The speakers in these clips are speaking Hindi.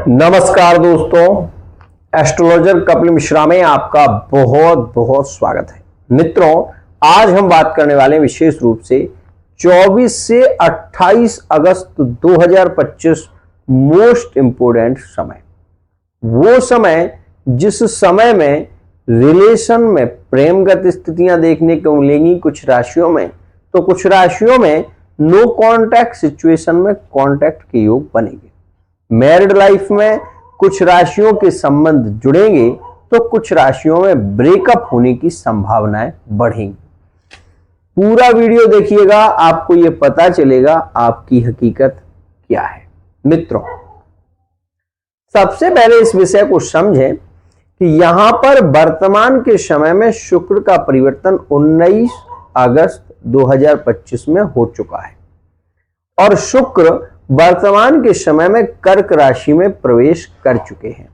नमस्कार दोस्तों, एस्ट्रोलॉजर कपिल मिश्रा में आपका बहुत बहुत स्वागत है। मित्रों, आज हम बात करने वाले हैं विशेष रूप से 24 से 28 अगस्त 2025 मोस्ट इंपोर्टेंट समय, वो समय जिस समय में रिलेशन में प्रेमगत स्थितियां देखने को मिलेंगी कुछ राशियों में, तो कुछ राशियों में नो कांटेक्ट सिचुएशन में कांटेक्ट के योग बनेंगे। मैरिड लाइफ में कुछ राशियों के संबंध जुड़ेंगे तो कुछ राशियों में ब्रेकअप होने की संभावनाएं बढ़ेंगी। पूरा वीडियो देखिएगा, आपको यह पता चलेगा आपकी हकीकत क्या है। मित्रों, सबसे पहले इस विषय को समझें कि यहां पर वर्तमान के समय में शुक्र का परिवर्तन 19 अगस्त 2025 में हो चुका है और शुक्र वर्तमान के समय में कर्क राशि में प्रवेश कर चुके हैं।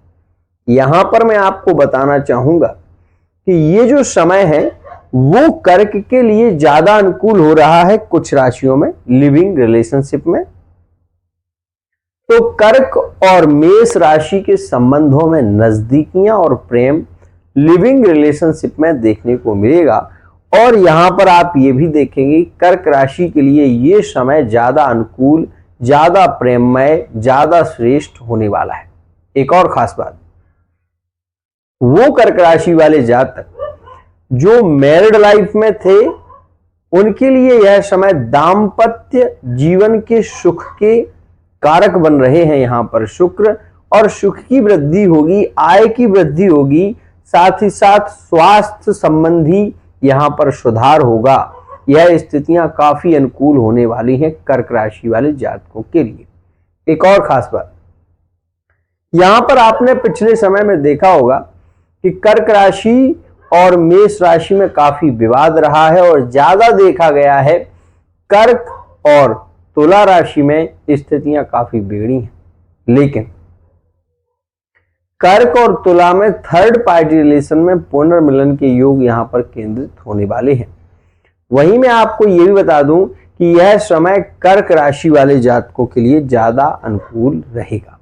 यहां पर मैं आपको बताना चाहूंगा कि ये जो समय है वो कर्क के लिए ज्यादा अनुकूल हो रहा है कुछ राशियों में लिविंग रिलेशनशिप में। तो कर्क और मेष राशि के संबंधों में नजदीकियां और प्रेम लिविंग रिलेशनशिप में देखने को मिलेगा। और यहां पर आप ये भी देखेंगे कर्क राशि के लिए ये समय ज्यादा अनुकूल, ज्यादा प्रेममय, ज्यादा श्रेष्ठ होने वाला है। एक और खास बात, वो कर्क राशि वाले जातक जो मैरिड लाइफ में थे उनके लिए यह समय दाम्पत्य जीवन के सुख के कारक बन रहे हैं। यहां पर शुक्र और सुख की वृद्धि होगी, आय की वृद्धि होगी, साथ ही साथ स्वास्थ्य संबंधी यहां पर सुधार होगा। यह स्थितियां काफी अनुकूल होने वाली हैं कर्क राशि वाले जातकों के लिए। एक और खास बात, यहां पर आपने पिछले समय में देखा होगा कि कर्क राशि और मेष राशि में काफी विवाद रहा है और ज्यादा देखा गया है कर्क और तुला राशि में स्थितियां काफी बिगड़ी हैं। लेकिन कर्क और तुला में थर्ड पार्टी रिलेशन में पुनर्मिलन के योग यहां पर केंद्रित होने वाले हैं। वहीं मैं आपको यह भी बता दूं कि यह समय कर्क राशि वाले जातकों के लिए ज्यादा अनुकूल रहेगा।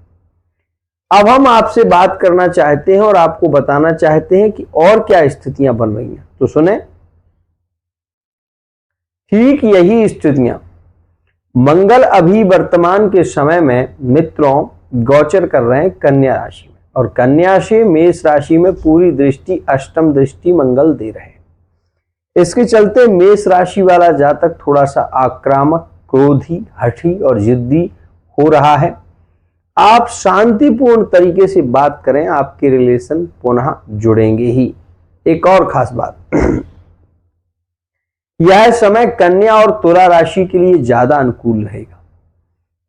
अब हम आपसे बात करना चाहते हैं और आपको बताना चाहते हैं कि और क्या स्थितियां बन रही हैं। तो सुने, ठीक यही स्थितियां मंगल अभी वर्तमान के समय में मित्रों गोचर कर रहे हैं कन्या राशि में, और कन्या से मेष राशि में पूरी दृष्टि, अष्टम दृष्टि मंगल दे रहे हैं। इसके चलते मेष राशि वाला जातक थोड़ा सा आक्रामक, क्रोधी, हठी और जिद्दी हो रहा है। आप शांतिपूर्ण तरीके से बात करें, आपके रिलेशन पुनः जुड़ेंगे ही। एक और खास बात, यह समय कन्या और तुला राशि के लिए ज्यादा अनुकूल रहेगा।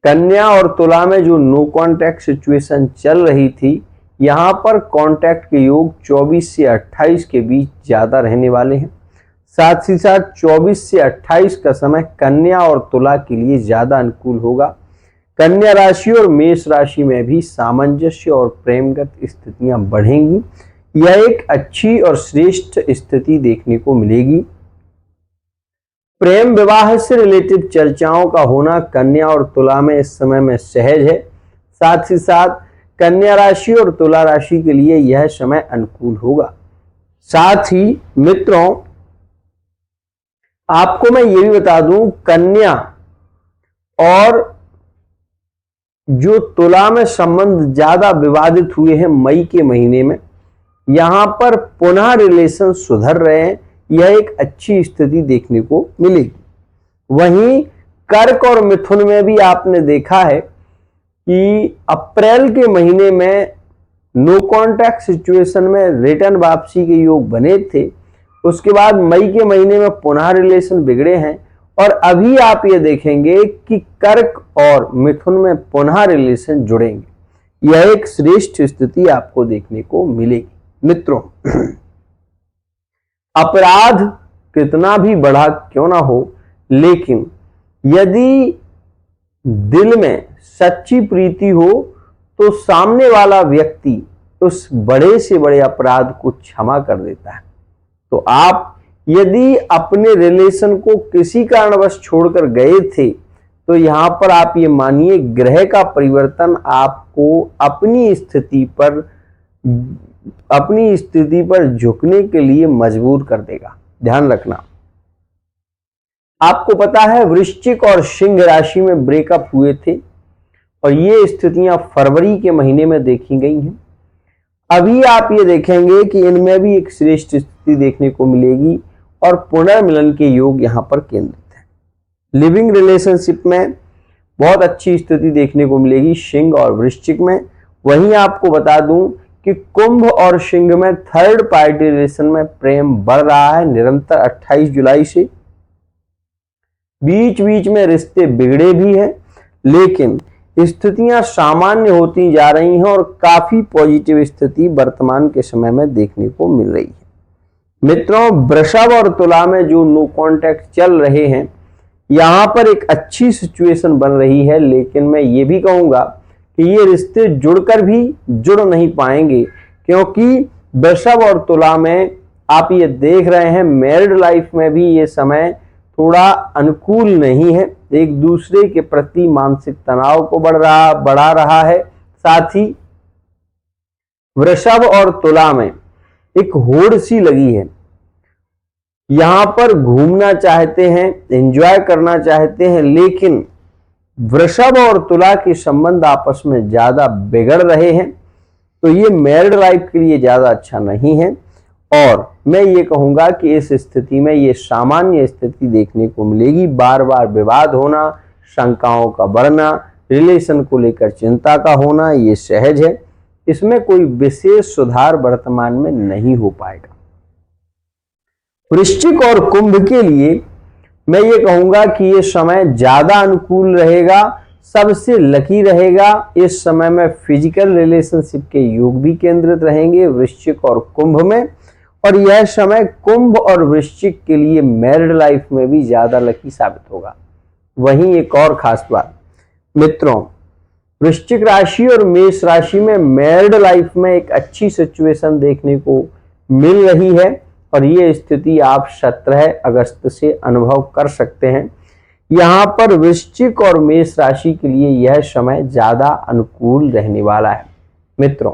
कन्या और तुला में जो नो कांटेक्ट सिचुएशन चल रही थी, यहां पर कांटेक्ट के योग 24 से 28 के बीच ज्यादा रहने वाले हैं। साथ ही साथ 24 से 28 का समय कन्या और तुला के लिए ज्यादा अनुकूल होगा। कन्या राशि और मेष राशि में भी सामंजस्य और प्रेमगत स्थितियां बढ़ेंगी। यह एक अच्छी और श्रेष्ठ स्थिति देखने को मिलेगी। प्रेम विवाह से रिलेटेड चर्चाओं का होना कन्या और तुला में इस समय में सहज है। साथ ही साथ कन्या राशि और तुला राशि के लिए यह समय अनुकूल होगा। साथ ही मित्रों, आपको मैं ये भी बता दूं, कन्या और जो तुला में संबंध ज्यादा विवादित हुए हैं मई के महीने में, यहां पर पुनः रिलेशन सुधर रहे हैं। यह एक अच्छी स्थिति देखने को मिलेगी। वहीं कर्क और मिथुन में भी आपने देखा है कि अप्रैल के महीने में नो कांटेक्ट सिचुएशन में रिटर्न वापसी के योग बने थे। उसके बाद मई के महीने में पुनः रिलेशन बिगड़े हैं और अभी आप ये देखेंगे कि कर्क और मिथुन में पुनः रिलेशन जुड़ेंगे। यह एक श्रेष्ठ स्थिति आपको देखने को मिलेगी। मित्रों, अपराध कितना भी बड़ा क्यों ना हो, लेकिन यदि दिल में सच्ची प्रीति हो तो सामने वाला व्यक्ति उस बड़े से बड़े अपराध को क्षमा कर देता है। तो आप यदि अपने रिलेशन को किसी कारणवश छोड़कर गए थे तो यहां पर आप ये मानिए ग्रह का परिवर्तन आपको अपनी स्थिति पर झुकने के लिए मजबूर कर देगा। ध्यान रखना। आपको पता है वृश्चिक और सिंह राशि में ब्रेकअप हुए थे और ये स्थितियां फरवरी के महीने में देखी गई हैं। अभी आप ये देखेंगे कि इनमें भी एक श्रेष्ठ स्थिति देखने को मिलेगी और पुनर्मिलन के योग यहां पर केंद्रित है। लिविंग रिलेशनशिप में बहुत अच्छी स्थिति देखने को मिलेगी सिंह और वृश्चिक में। वहीं आपको बता दूं कि कुंभ और सिंह में थर्ड पार्टी रिलेशन में प्रेम बढ़ रहा है निरंतर 28 जुलाई से। बीच बीच में रिश्ते बिगड़े भी हैं, लेकिन स्थितियां सामान्य होती जा रही हैं और काफी पॉजिटिव स्थिति वर्तमान के समय में देखने को मिल रही है। मित्रों, वृषभ और तुला में जो नो कॉन्टैक्ट चल रहे हैं, यहां पर एक अच्छी सिचुएशन बन रही है, लेकिन मैं ये भी कहूंगा कि ये रिश्ते जुड़कर भी जुड़ नहीं पाएंगे, क्योंकि वृषभ और तुला में आप ये देख रहे हैं मैरिड लाइफ में भी ये समय थोड़ा अनुकूल नहीं है। एक दूसरे के प्रति मानसिक तनाव को बढ़ा रहा है। साथ ही वृषभ और तुला में एक होड़ सी लगी है। यहां पर घूमना चाहते हैं, एंजॉय करना चाहते हैं, लेकिन वृषभ और तुला के संबंध आपस में ज्यादा बिगड़ रहे हैं, तो ये मैरिड लाइफ के लिए ज्यादा अच्छा नहीं है। और मैं ये कहूंगा कि इस स्थिति में ये सामान्य स्थिति देखने को मिलेगी। बार बार विवाद होना, शंकाओं का बढ़ना, रिलेशन को लेकर चिंता का होना, ये सहज है। इसमें कोई विशेष सुधार वर्तमान में नहीं हो पाएगा। वृश्चिक और कुंभ के लिए मैं ये कहूंगा कि ये समय ज्यादा अनुकूल रहेगा, सबसे लकी रहेगा। इस समय में फिजिकल रिलेशनशिप के योग भी केंद्रित रहेंगे वृश्चिक और कुंभ में, और यह समय कुंभ और वृश्चिक के लिए मैरिड लाइफ में भी ज्यादा लकी साबित होगा। वहीं एक और खास बात मित्रों, वृश्चिक राशि और मेष राशि में मैरिड लाइफ में एक अच्छी सिचुएशन देखने को मिल रही है, और ये स्थिति आप 17 अगस्त से अनुभव कर सकते हैं। यहां पर वृश्चिक और मेष राशि के लिए यह समय ज्यादा अनुकूल रहने वाला है। मित्रों,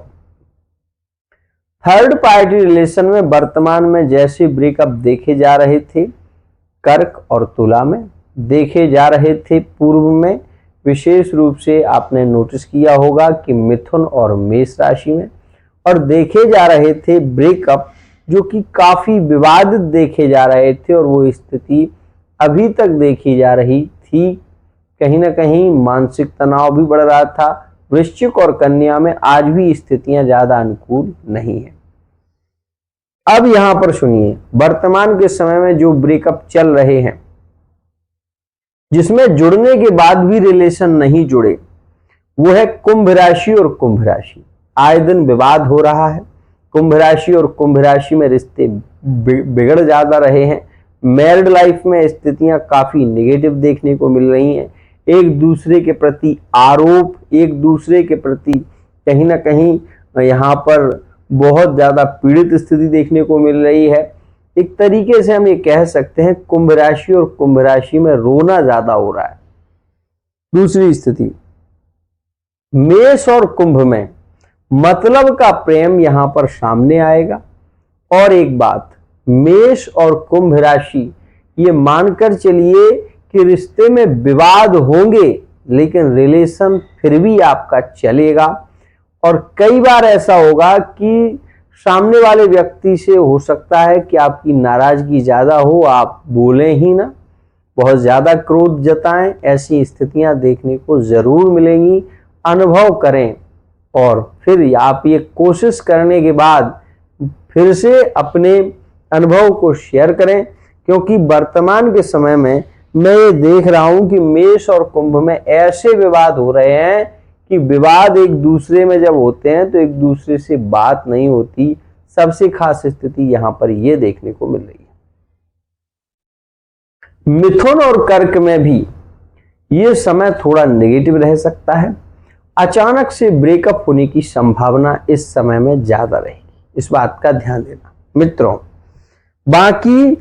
थर्ड पार्टी रिलेशन में वर्तमान में जैसे ब्रेकअप देखे जा रहे थे कर्क और तुला में, देखे जा रहे थे पूर्व में, विशेष रूप से आपने नोटिस किया होगा कि मिथुन और मेष राशि में, और देखे जा रहे थे ब्रेकअप जो कि काफी विवादित देखे जा रहे थे, और वो स्थिति अभी तक देखी जा रही थी। कहीं ना कहीं मानसिक तनाव भी बढ़ रहा था। वृश्चिक और कन्या में आज भी स्थितियां ज्यादा अनुकूल नहीं है। अब यहां पर सुनिए, वर्तमान के समय में जो ब्रेकअप चल रहे हैं, जिसमें जुड़ने के बाद भी रिलेशन नहीं जुड़े, वो है कुंभ राशि और कुंभ राशि। आए दिन विवाद हो रहा है। कुंभ राशि और कुंभ राशि में रिश्ते बिगड़ ज्यादा रहे हैं। मैरिड लाइफ में स्थितियां काफी नेगेटिव देखने को मिल रही हैं। एक दूसरे के प्रति आरोप, एक दूसरे के प्रति कहीं ना कहीं यहाँ पर बहुत ज्यादा पीड़ित स्थिति देखने को मिल रही है। एक तरीके से हम ये कह सकते हैं कुंभ राशि और कुंभ राशि में रोना ज्यादा हो रहा है। दूसरी स्थिति, मेष और कुंभ में मतलब का प्रेम यहां पर सामने आएगा। और एक बात, मेष और कुंभ राशि ये मानकर चलिए कि रिश्ते में विवाद होंगे, लेकिन रिलेशन फिर भी आपका चलेगा। और कई बार ऐसा होगा कि सामने वाले व्यक्ति से हो सकता है कि आपकी नाराजगी ज्यादा हो, आप बोलें ही ना, बहुत ज्यादा क्रोध जताएं। ऐसी स्थितियां देखने को जरूर मिलेंगी। अनुभव करें और फिर आप ये कोशिश करने के बाद फिर से अपने अनुभव को शेयर करें, क्योंकि वर्तमान के समय में मैं ये देख रहा हूं कि मेष और कुंभ में ऐसे विवाद हो रहे हैं कि विवाद एक दूसरे में जब होते हैं तो एक दूसरे से बात नहीं होती। सबसे खास स्थिति यहां पर यह देखने को मिल रही है। मिथुन और कर्क में भी ये समय थोड़ा नेगेटिव रह सकता है। अचानक से ब्रेकअप होने की संभावना इस समय में ज्यादा रहेगी, इस बात का ध्यान देना। मित्रों, बाकी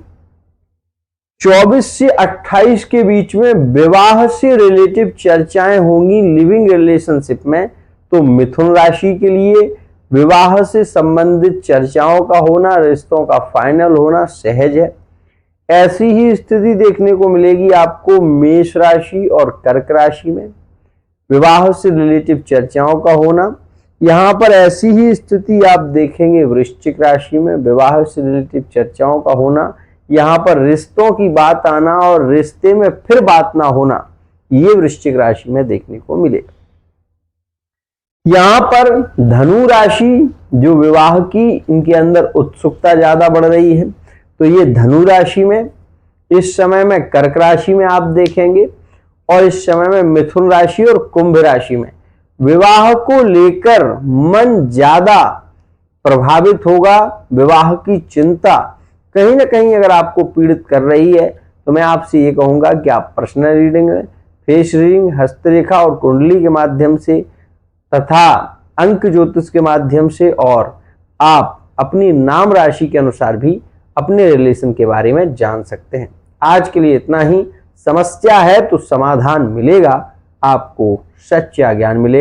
24 से 28 के बीच में विवाह से रिलेटिव चर्चाएं होंगी लिविंग रिलेशनशिप में, तो मिथुन राशि के लिए विवाह से संबंधित चर्चाओं का होना, रिश्तों का फाइनल होना सहज है। ऐसी ही स्थिति देखने को मिलेगी आपको मेष राशि और कर्क राशि में, विवाह से रिलेटिव चर्चाओं का होना। यहां पर ऐसी ही स्थिति आप देखेंगे वृश्चिक राशि में, विवाह से रिलेटिव चर्चाओं का होना, यहां पर रिश्तों की बात आना और रिश्ते में फिर बात ना होना, ये वृश्चिक राशि में देखने को मिलेगा। यहां पर धनु राशि जो विवाह की, इनके अंदर उत्सुकता ज्यादा बढ़ रही है, तो ये धनु राशि में इस समय में, कर्क राशि में आप देखेंगे, और इस समय में मिथुन राशि और कुंभ राशि में विवाह को लेकर मन ज्यादा प्रभावित होगा। विवाह की चिंता कहीं ना कहीं अगर आपको पीड़ित कर रही है, तो मैं आपसे ये कहूंगा कि आप पर्सनल रीडिंग, फेस रीडिंग, हस्तरेखा और कुंडली के माध्यम से तथा अंक ज्योतिष के माध्यम से, और आप अपनी नाम राशि के अनुसार भी अपने रिलेशन के बारे में जान सकते हैं। आज के लिए इतना ही। समस्या है तो समाधान मिलेगा, आपको सच्चा ज्ञान मिलेगा।